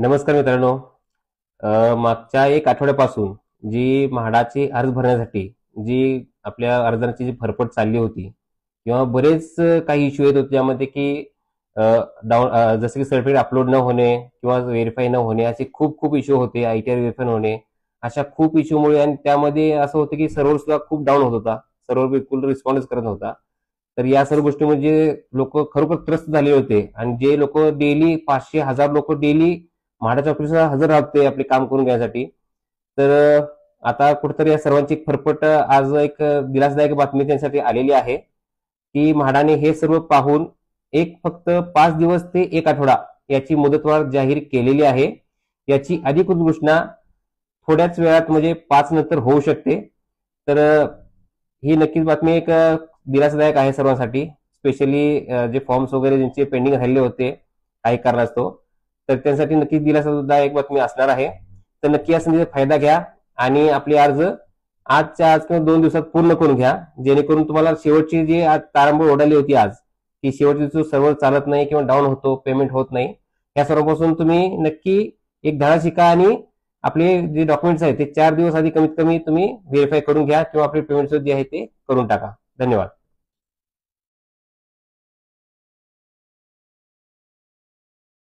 नमस्कार मित्रांनो. मागच्या एक आठवड्यापासून जी म्हाडाचे अर्ज भरण्यासाठी जी आपल्या अर्जांची जी फरफट चालली होती किंवा बरेच काही इश्यू येत होते त्यामध्ये की जसे की सर्टिफिकेट अपलोड न होणे किंवा व्हेरीफाय न होणे असे खूप खूप इश्यू होते. ITR व्हेरीफाय न होणे अशा खूप इश्यूमुळे आणि त्यामध्ये असं होतं की सर्व्हर सुद्धा खूप डाऊन होत होता. सर्व्हर बिलकुल रिस्पॉन्स करत नव्हता. तर या सर्व गोष्टी म्हणजे लोक खरोखर त्रस्त झालेले होते आणि जे लोक डेली 500-1000 लोक डेली म्हाडाच्या ऑफिसला हजर राहते आपले काम करून घेण्यासाठी. तर आता कुठेतरी या सर्वांची एक फरफट आज एक दिलासदायक बातमी त्यांच्यासाठी आलेली आहे की म्हाडाने हे सर्व पाहून एक फक्त 5 दिवस ते एक आठवडा याची मुदतवाढ जाहीर केलेली आहे. याची अधिकृत घोषणा थोड्याच वेळात म्हणजे 5 नंतर होऊ शकते. तर ही नक्कीच बातमी एक दिलासादायक आहे सर्वांसाठी. स्पेशली जे फॉर्म्स वगैरे ज्यांचे पेंडिंग राहिले होते काही कारणास्तव, तर त्यांसाठी नक्कीच दिलासादायक बातमी असणार आहे. तर नक्की या संधीचा फायदा घ्या आणि आपले अर्ज आजच्या आज किंवा 2 दिवसात पूर्ण करून घ्या, जेणेकरून तुम्हाला शेवटची जी आज तारांबळ उडाली होती आज की शेवटची सर्व्हर चालत नाही किंवा डाऊन होतो, पेमेंट होत नाही, या सर्वांपासून तुम्ही नक्की एक धडा शिका आणि आपले जे डॉक्युमेंट्स आहेत ते 4 दिवस आधी कमीत कमी तुम्ही व्हेरीफाय करून घ्या किंवा आपले पेमेंट जे आहे ते करून टाका. धन्यवाद.